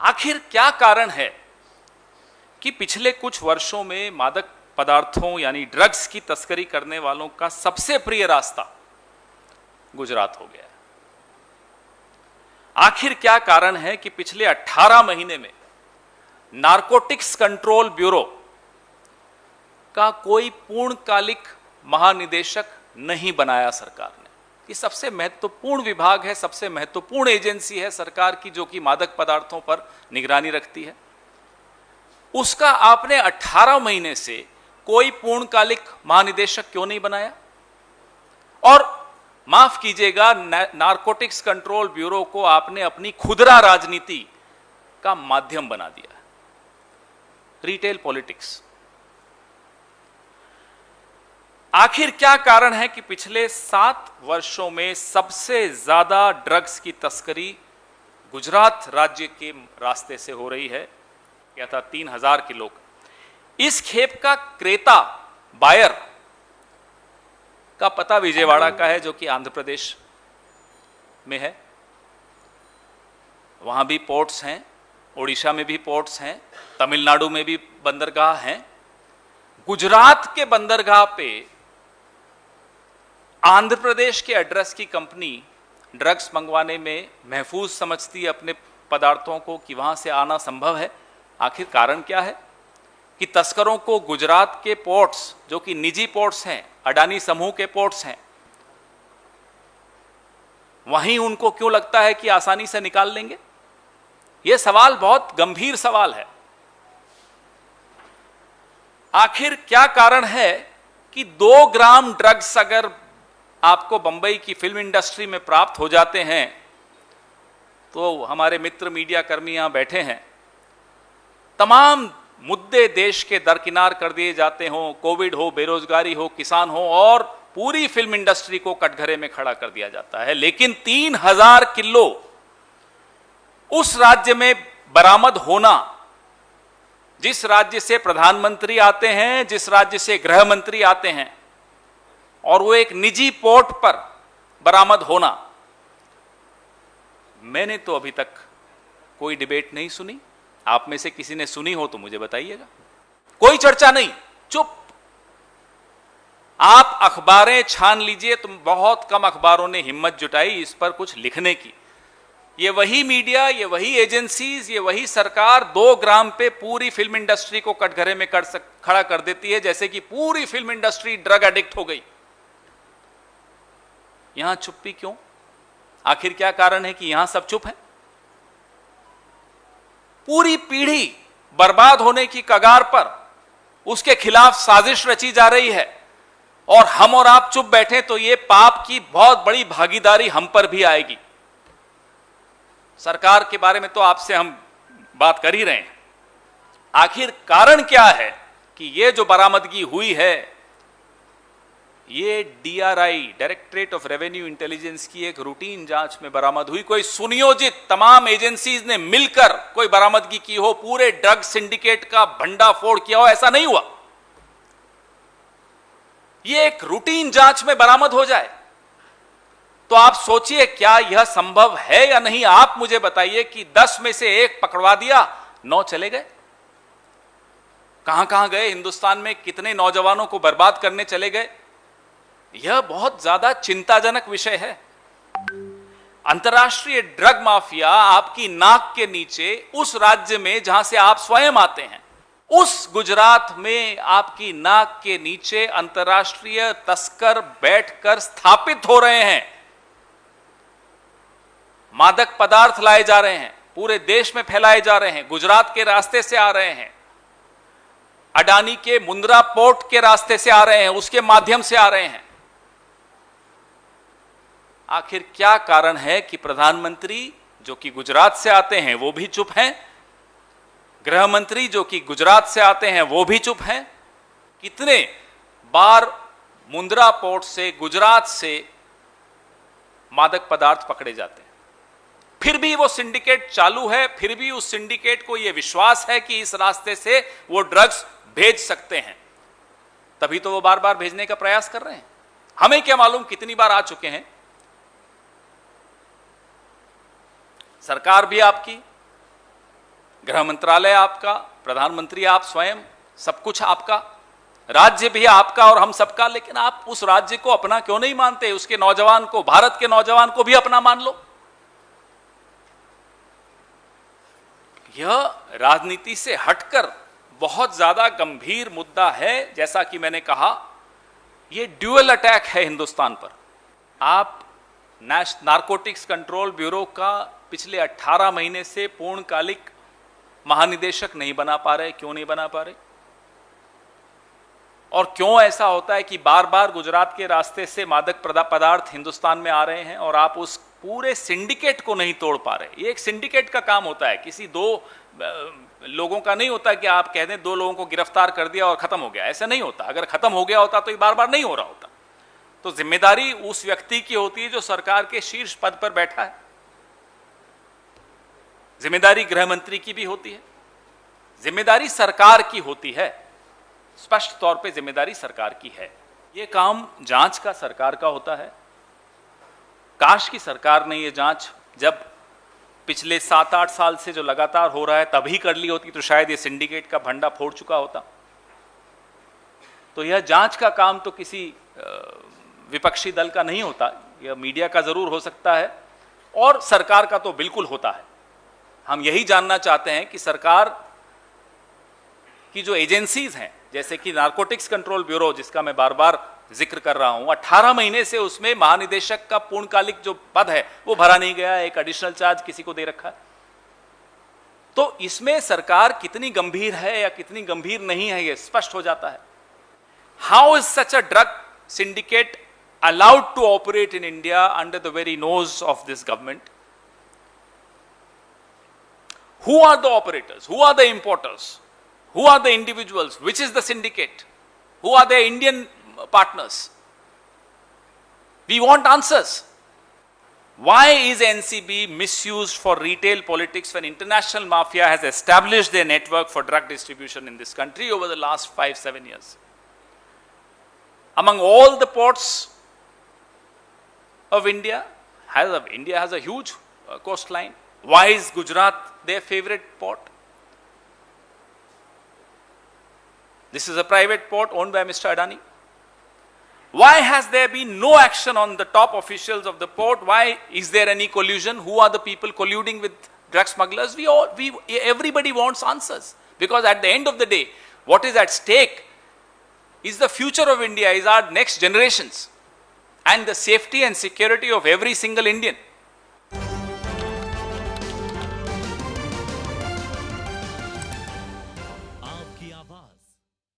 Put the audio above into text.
आखिर क्या कारण है कि पिछले कुछ वर्षों में मादक पदार्थों यानी ड्रग्स की तस्करी करने वालों का सबसे प्रिय रास्ता गुजरात हो गया है? आखिर क्या कारण है कि पिछले 18 महीने में नारकोटिक्स कंट्रोल ब्यूरो का कोई पूर्णकालिक महानिदेशक नहीं बनाया सरकार ने? ये सबसे महत्वपूर्ण विभाग है, सबसे महत्वपूर्ण एजेंसी है सरकार की, जो कि मादक पदार्थों पर निगरानी रखती है। उसका आपने 18 महीने से कोई पूर्णकालिक महानिदेशक क्यों नहीं बनाया? और माफ कीजिएगा, नारकोटिक्स कंट्रोल ब्यूरो को आपने अपनी खुदरा राजनीति का माध्यम बना दिया, रिटेल पॉलिटिक्स। आखिर क्या कारण है कि पिछले 7 वर्षों में सबसे ज्यादा ड्रग्स की तस्करी गुजरात राज्य के रास्ते से हो रही है? क्या था 3000 किलो। इस खेप का क्रेता बायर का पता विजयवाड़ा का है, जो कि आंध्र प्रदेश में है। वहां भी पोर्ट्स हैं, ओडिशा में भी पोर्ट्स हैं, तमिलनाडु में भी बंदरगाह हैं। गुजरात के बंदरगाह पे आंध्र प्रदेश के एड्रेस की कंपनी ड्रग्स मंगवाने में महफूज समझती है अपने पदार्थों को कि वहां से आना संभव है। आखिर कारण क्या है कि तस्करों को गुजरात के पोर्ट्स, जो कि निजी पोर्ट्स हैं, अडानी समूह के पोर्ट्स हैं, वहीं उनको क्यों लगता है कि आसानी से निकाल लेंगे? यह सवाल बहुत गंभीर सवाल है। आखिर क्या कारण है कि 2 ग्राम ड्रग्स अगर आपको बंबई की फिल्म इंडस्ट्री में प्राप्त हो जाते हैं, तो हमारे मित्र मीडिया कर्मी यहां बैठे हैं, तमाम मुद्दे देश के दरकिनार कर दिए जाते हों, कोविड हो, बेरोजगारी हो, किसान हो, और पूरी फिल्म इंडस्ट्री को कटघरे में खड़ा कर दिया जाता है। लेकिन 3000 किलो उस राज्य में बरामद होना, जिस राज्य से प्रधानमंत्री आते हैं, जिस राज्य से गृह मंत्री आते हैं, और वो एक निजी पोर्ट पर बरामद होना, मैंने तो अभी तक कोई डिबेट नहीं सुनी। आप में से किसी ने सुनी हो तो मुझे बताइएगा। कोई चर्चा नहीं, चुप। आप अखबारें छान लीजिए, तुम बहुत कम अखबारों ने हिम्मत जुटाई इस पर कुछ लिखने की। ये वही मीडिया, ये वही एजेंसीज, ये वही सरकार 2 ग्राम पे पूरी फिल्म इंडस्ट्री को कटघरे में खड़ा कर देती है, जैसे कि पूरी फिल्म इंडस्ट्री ड्रग एडिक्ट हो गई। यहां चुप्पी क्यों? आखिर क्या कारण है कि यहां सब चुप हैं? पूरी पीढ़ी बर्बाद होने की कगार पर, उसके खिलाफ साजिश रची जा रही है, और हम और आप चुप बैठे तो ये पाप की बहुत बड़ी भागीदारी हम पर भी आएगी। सरकार के बारे में तो आपसे हम बात कर ही रहे हैं। आखिर कारण क्या है कि ये जो बरामदगी हुई है, ये DRI, directorate of revenue intelligence की एक रूटीन जांच में बरामद हुई। कोई सुनियोजित तमाम एजेंसीज ने मिलकर कोई बरामदगी की हो, पूरे ड्रग सिंडिकेट का भंडाफोड़ किया हो, ऐसा नहीं हुआ। ये एक रूटीन जांच में बरामद हो जाए तो आप सोचिए क्या यह संभव है या नहीं? आप मुझे बताइए कि 10 में से 1 पकड़वा दिया, 9 चले गए। कहां कहां गए? हिंदुस्तान में कितने नौजवानों को बर्बाद करने चले गए? यह बहुत ज्यादा चिंताजनक विषय है। अंतर्राष्ट्रीय ड्रग माफिया आपकी नाक के नीचे, उस राज्य में जहां से आप स्वयं आते हैं, उस गुजरात में आपकी नाक के नीचे अंतर्राष्ट्रीय तस्कर बैठकर स्थापित हो रहे हैं। मादक पदार्थ लाए जा रहे हैं, पूरे देश में फैलाए जा रहे हैं, गुजरात के रास्ते से आ रहे हैं, अडानी के मुंद्रा पोर्ट के रास्ते से आ रहे हैं, उसके माध्यम से आ रहे हैं। आखिर क्या कारण है कि प्रधानमंत्री जो कि गुजरात से आते हैं वो भी चुप हैं, गृह मंत्री जो कि गुजरात से आते हैं वो भी चुप हैं? कितने बार मुंद्रा पोर्ट से, गुजरात से मादक पदार्थ पकड़े जाते हैं, फिर भी वो सिंडिकेट चालू है, फिर भी उस सिंडिकेट को यह विश्वास है कि इस रास्ते से वो ड्रग्स भेज सकते हैं, तभी तो वो बार बार भेजने का प्रयास कर रहे हैं। हमें क्या मालूम कितनी बार आ चुके हैं। सरकार भी आपकी, गृह मंत्रालय आपका, प्रधानमंत्री आप स्वयं, सब कुछ आपका, राज्य भी आपका और हम सबका, लेकिन आप उस राज्य को अपना क्यों नहीं मानते? उसके नौजवान को, भारत के नौजवान को भी अपना मान लो। यह राजनीति से हटकर बहुत ज्यादा गंभीर मुद्दा है। जैसा कि मैंने कहा, यह ड्यूअल अटैक है हिंदुस्तान पर। आप नारकोटिक्स कंट्रोल ब्यूरो का पिछले 18 महीने से पूर्णकालिक महानिदेशक नहीं बना पा रहे। क्यों नहीं बना पा रहे? और क्यों ऐसा होता है कि बार बार गुजरात के रास्ते से मादक पदार्थ हिंदुस्तान में आ रहे हैं और आप उस पूरे सिंडिकेट को नहीं तोड़ पा रहे? ये एक सिंडिकेट का काम होता है, किसी दो लोगों का नहीं होता कि आप कह दें 2 लोगों को गिरफ्तार कर दिया और खत्म हो गया। ऐसा नहीं होता। अगर खत्म हो गया होता तो ये बार बार नहीं हो रहा होता। तो जिम्मेदारी उस व्यक्ति की होती है जो सरकार के शीर्ष पद पर बैठा है। जिम्मेदारी गृह मंत्री की भी होती है, जिम्मेदारी सरकार की होती है। स्पष्ट तौर पे जिम्मेदारी सरकार की है। यह काम जांच का सरकार का होता है। काश की सरकार ने यह जांच जब पिछले 7-8 साल से जो लगातार हो रहा है तभी कर ली होती तो शायद यह सिंडिकेट का भंडा फोड़ चुका होता। तो यह जांच का काम तो किसी विपक्षी दल का नहीं होता, यह मीडिया का जरूर हो सकता है और सरकार का तो बिल्कुल होता है। हम यही जानना चाहते हैं कि सरकार की जो एजेंसीज हैं, जैसे कि नारकोटिक्स कंट्रोल ब्यूरो जिसका मैं बार बार जिक्र कर रहा हूं, 18 महीने से उसमें महानिदेशक का पूर्णकालिक जो पद है वो भरा नहीं गया, एक एडिशनल चार्ज किसी को दे रखा है। तो इसमें सरकार कितनी गंभीर है या कितनी गंभीर नहीं है यह स्पष्ट हो जाता है। How is such a drug syndicate allowed to operate in India under the very nose of this government? Who are the operators? Who are the importers? Who are the individuals? Which is the syndicate? Who are their Indian partners? We want answers. Why is NCB misused for retail politics when international mafia has established their network for drug distribution in this country over the last 5-7 years? Among all the ports of India has a huge coastline. Why is Gujarat their favorite port? This is a private port owned by Mr. Adani. Why has there been no action on the top officials of the port? Why is there any collusion? Who are the people colluding with drug smugglers? Everybody wants answers, because at the end of the day, what is at stake is the future of India, is our next generations and the safety and security of every single Indian.